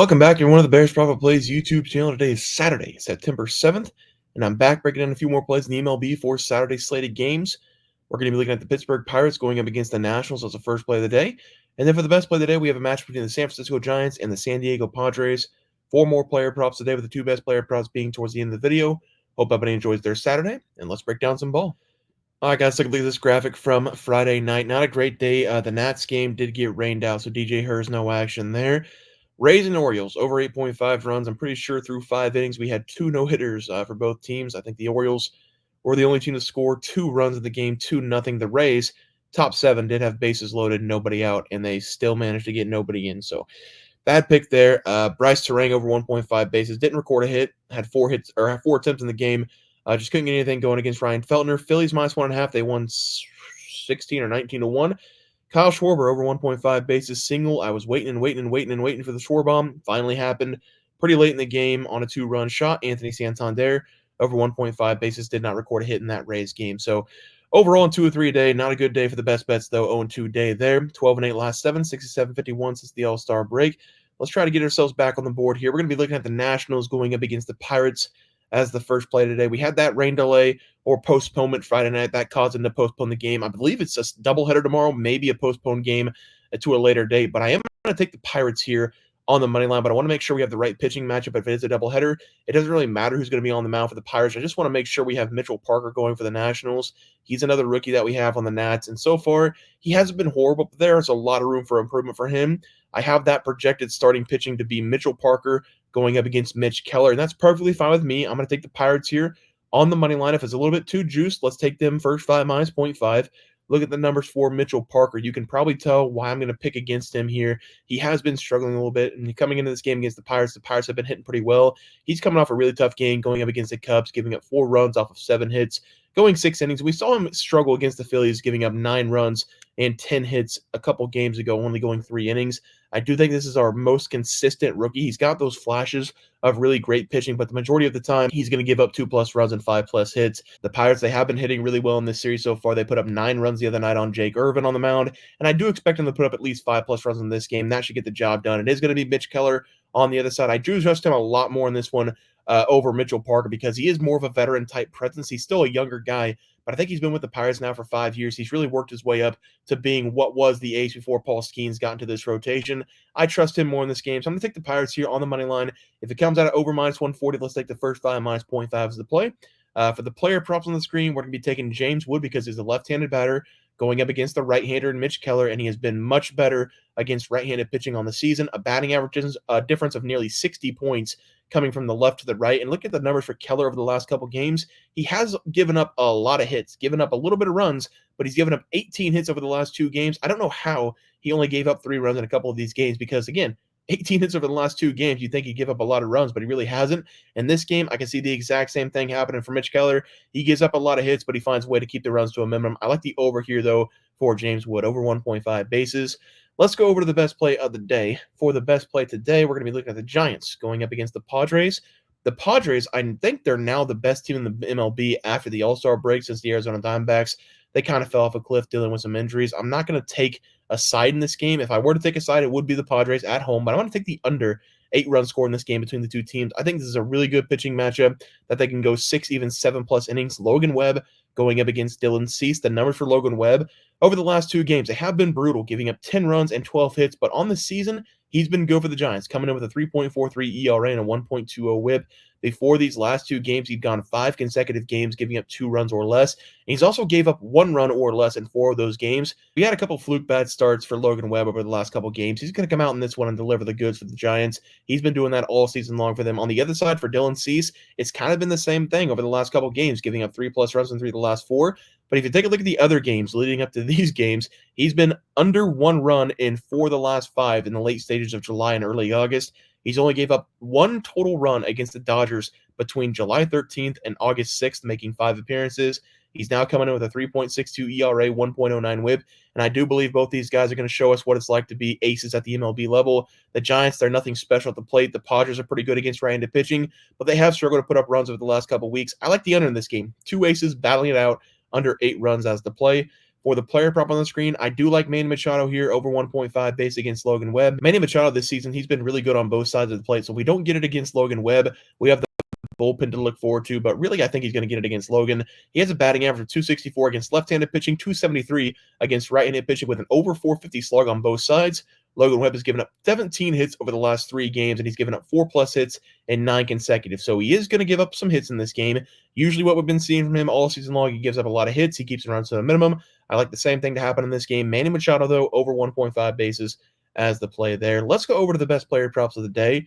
Welcome back, everyone, to the Bears Profit Plays YouTube channel. Today is Saturday, September 7th, and I'm back breaking down a few more plays in the MLB for Saturday slated games. We're going to be looking at the Pittsburgh Pirates going up against the Nationals as the first play of the day. And then for the best play of the day, we have a match between the San Francisco Giants and the San Diego Padres. Four more player props today, with the two best player props being towards the end of the video. Hope everybody enjoys their Saturday, and let's break down some ball. All right, guys, take a look at this graphic from Friday night. Not a great day. The Nats game did get rained out, so DJ Hur's no action there. Rays and Orioles over 8.5 runs. I'm pretty sure through 5 innings we had two no-hitters for both teams. I think the Orioles were the only team to score 2 runs in the game, 2-0. The Rays, top 7, did have bases loaded, nobody out, and they still managed to get nobody in. So bad pick there. Bryce Terang over 1.5 bases, didn't record a hit, had 4 hits or had 4 attempts in the game. Just couldn't get anything going against Ryan Feltner. Phillies -1.5. They won 16 or 19-1. Kyle Schwarber over 1.5 bases single. I was waiting for the Schwarbomb. Finally happened pretty late in the game on a 2-run shot. Anthony Santander over 1.5 bases, did not record a hit in that Rays game. So overall, in 2 or 3 a day, not a good day for the best bets, though. 0-2 day there. 12-8 last 7, 67-51 since the All-Star break. Let's try to get ourselves back on the board here. We're going to be looking at the Nationals going up against the Pirates as the first play today. We had that rain delay or postponement Friday night that caused them to postpone the game. I believe it's a doubleheader tomorrow, maybe a postponed game to a later date. But I am going to take the Pirates here on the money line, but I want to make sure we have the right pitching matchup. If it is a doubleheader, it doesn't really matter who's going to be on the mound for the Pirates. I just want to make sure we have Mitchell Parker going for the Nationals. He's another rookie that we have on the Nats, and so far he hasn't been horrible, but there's a lot of room for improvement for him. I have that projected starting pitching to be Mitchell Parker going up against Mitch Keller, and that's perfectly fine with me. I'm going to take the Pirates here on the money line. If it's a little bit too juiced, let's take them first 5 -0.5. Look at the numbers for Mitchell Parker. You can probably tell why I'm going to pick against him here. He has been struggling a little bit, and coming into this game against the Pirates have been hitting pretty well. He's coming off a really tough game going up against the Cubs, giving up 4 runs off of 7 hits, going 6 innings. We saw him struggle against the Phillies, giving up 9 runs and 10 hits a couple games ago, only going 3 innings. I do think this is our most consistent rookie. He's got those flashes of really great pitching, but the majority of the time, he's going to give up 2+ runs and 5+ hits. The Pirates, they have been hitting really well in this series so far. They put up 9 runs the other night on Jake Irvin on the mound, and I do expect them to put up at least 5+ runs in this game. That should get the job done. It is going to be Mitch Keller on the other side. I do trust him a lot more in this one over Mitchell Parker because he is more of a veteran-type presence. He's still a younger guy, but I think he's been with the Pirates now for 5 years. He's really worked his way up to being what was the ace before Paul Skeens got into this rotation. I trust him more in this game, so I'm going to take the Pirates here on the money line. If it comes out at over -140, let's take the first 5 -0.5 as the play. For the player props on the screen, we're going to be taking James Wood because he's a left-handed batter going up against the right-hander Mitch Keller, and he has been much better against right-handed pitching on the season. A batting average difference of nearly 60 points coming from the left to the right. And look at the numbers for Keller over the last couple games. He has given up a lot of hits, given up a little bit of runs, but he's given up 18 hits over the last 2 games. I don't know how he only gave up 3 runs in a couple of these games because, again, 18 hits over the last 2 games. You'd think he'd give up a lot of runs, but he really hasn't. In this game, I can see the exact same thing happening for Mitch Keller. He gives up a lot of hits, but he finds a way to keep the runs to a minimum. I like the over here, though, for James Wood, over 1.5 bases. Let's go over to the best play of the day. For the best play today, we're going to be looking at the Giants going up against the Padres. The Padres, I think they're now the best team in the MLB after the All-Star break since the Arizona Diamondbacks. They kind of fell off a cliff dealing with some injuries. I'm not going to take a side in this game. If I were to take a side, it would be the Padres at home, but I want to take the under 8-run score in this game between the two teams. I think this is a really good pitching matchup that they can go 6, even 7+ innings. Logan Webb going up against Dylan Cease. The numbers for Logan Webb over the last 2 games, they have been brutal, giving up 10 runs and 12 hits, but on the season, he's been good for the Giants, coming in with a 3.43 ERA and a 1.20 whip. Before these last 2 games, he'd gone 5 consecutive games, giving up 2 runs or less. And he's also gave up 1 run or less in 4 of those games. We had a couple fluke bad starts for Logan Webb over the last couple games. He's going to come out in this one and deliver the goods for the Giants. He's been doing that all season long for them. On the other side, for Dylan Cease, it's kind of been the same thing over the last couple games, giving up 3+ runs in 3 of the last 4. But if you take a look at the other games leading up to these games, he's been under 1 run in 4 of the last 5 in the late stages of July and early August. He's only gave up 1 total run against the Dodgers between July 13th and August 6th, making 5 appearances. He's now coming in with a 3.62 ERA, 1.09 whip, and I do believe both these guys are going to show us what it's like to be aces at the MLB level. The Giants, they're nothing special at the plate. The Padres are pretty good against right-handed pitching, but they have struggled to put up runs over the last couple weeks. I like the under in this game. 2 aces battling it out under 8 runs as the play. For the player prop on the screen, I do like Manny Machado here over 1.5 base against Logan Webb. Manny Machado this season, he's been really good on both sides of the plate. So if we don't get it against Logan Webb, we have the bullpen to look forward to, but really I think he's going to get it against Logan. He has a batting average of 264 against left-handed pitching, 273 against right-handed pitching with an over 450 slug on both sides. Logan Webb has given up 17 hits over the last 3 games, and he's given up 4+ hits in 9 consecutive. So he is going to give up some hits in this game. Usually what we've been seeing from him all season long, he gives up a lot of hits. He keeps runs to a minimum. I like the same thing to happen in this game. Manny Machado, though, over 1.5 bases as the play there. Let's go over to the best player props of the day.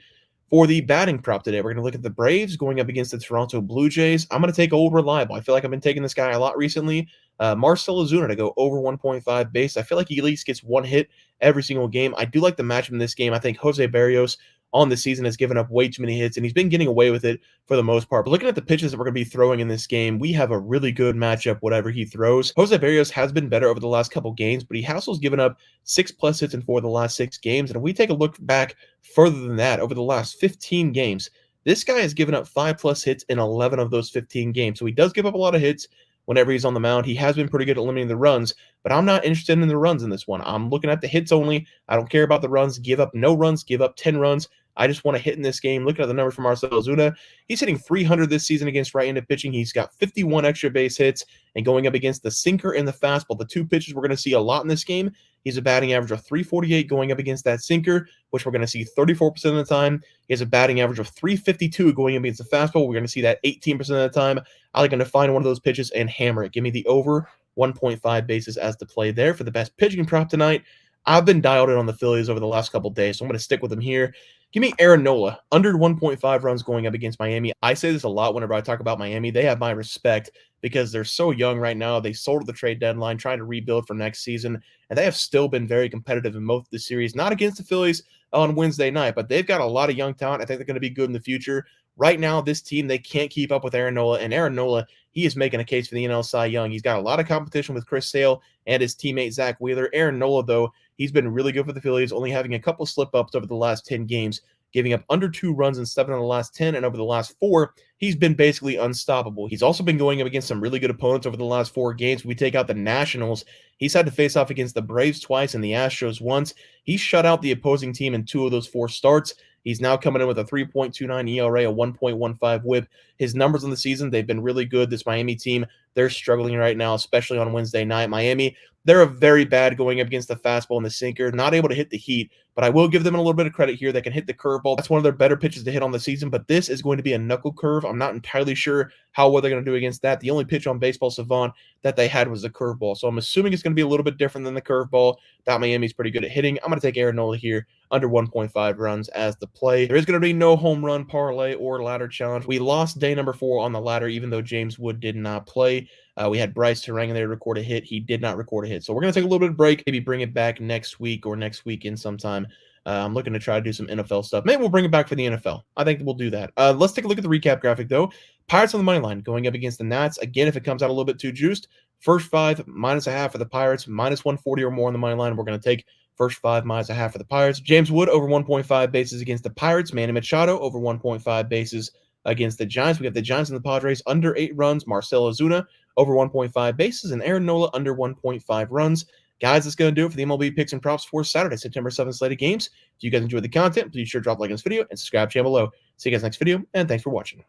For the batting prop today, we're going to look at the Braves going up against the Toronto Blue Jays. I'm going to take Old Reliable. I feel like I've been taking this guy a lot recently. Marcell Ozuna to go over 1.5 base. I feel like he at least gets one hit every single game. I do like the matchup in this game. I think Jose Barrios on the season has given up way too many hits, and he's been getting away with it for the most part. But looking at the pitches that we're going to be throwing in this game, we have a really good matchup, whatever he throws. Jose Barrios has been better over the last couple games, but he has given up 6+ hits in 4 of the last 6 games. And if we take a look back further than that, over the last 15 games, this guy has given up 5+ hits in 11 of those 15 games. So he does give up a lot of hits whenever he's on the mound. He has been pretty good at limiting the runs, but I'm not interested in the runs in this one. I'm looking at the hits only. I don't care about the runs. Give up no runs, give up 10 runs. I just want to hit in this game. Looking at the numbers for Marcell Ozuna, he's hitting 300 this season against right-handed pitching. He's got 51 extra base hits, and going up against the sinker and the fastball, the 2 pitches we're going to see a lot in this game. He's a batting average of 348 going up against that sinker, which we're going to see 34% of the time. He has a batting average of 352 going up against the fastball. We're going to see that 18% of the time. I like to find one of those pitches and hammer it. Give me the over 1.5 bases as the play there for the best pitching prop tonight. I've been dialed in on the Phillies over the last couple days, so I'm going to stick with them here. Give me Aaron Nola, under 1.5 runs going up against Miami. I say this a lot whenever I talk about Miami. They have my respect because they're so young right now. They sold at the trade deadline, trying to rebuild for next season, and they have still been very competitive in most of the series. Not against the Phillies on Wednesday night, but they've got a lot of young talent. I think they're going to be good in the future. Right now, this team, they can't keep up with Aaron Nola, and Aaron Nola, he is making a case for the NL Cy Young. He's got a lot of competition with Chris Sale and his teammate Zach Wheeler. Aaron Nola, though, he's been really good for the Phillies, only having a couple slip-ups over the last 10 games, giving up under 2 runs in 7 of the last 10, and over the last 4, he's been basically unstoppable. He's also been going up against some really good opponents over the last 4 games. If we take out the Nationals, he's had to face off against the Braves twice and the Astros once. He shut out the opposing team in 2 of those 4 starts. He's now coming in with a 3.29 ERA, a 1.15 whip. His numbers in the season, they've been really good. This Miami team, they're struggling right now, especially on Wednesday night. Miami, they're very bad going up against the fastball and the sinker, not able to hit the heat, but I will give them a little bit of credit here. They can hit the curveball. That's one of their better pitches to hit on the season, but this is going to be a knuckle curve. I'm not entirely sure how well they're going to do against that. The only pitch on Baseball Savant that they had was the curveball, so I'm assuming it's going to be a little bit different than the curveball that Miami's pretty good at hitting. I'm going to take Aaron Nola here under 1.5 runs as the play. There is going to be no home run parlay or ladder challenge. We lost day number 4 on the ladder, even though James Wood did not play. We had Bryce Terang in there to record a hit. He did not record a hit. So we're going to take a little bit of break, maybe bring it back next week or next weekend sometime. I'm looking to try to do some NFL stuff. Maybe we'll bring it back for the NFL. I think we'll do that. Let's take a look at the recap graphic, though. Pirates on the money line going up against the Nats. Again, if it comes out a little bit too juiced, first 5 minus a half for the Pirates, minus 140 or more on the money line. We're going to take first 5 minus a half for the Pirates. James Wood over 1.5 bases against the Pirates. Manny Machado over 1.5 bases against the Giants. We have the Giants and the Padres under 8 runs. Marcell Ozuna over 1.5 bases, and Aaron Nola under 1.5 runs. Guys, that's going to do it for the MLB picks and props for Saturday, September 7th slate of games. If you guys enjoyed the content, please sure drop a like on this video and subscribe to the channel below. See you guys next video, and thanks for watching.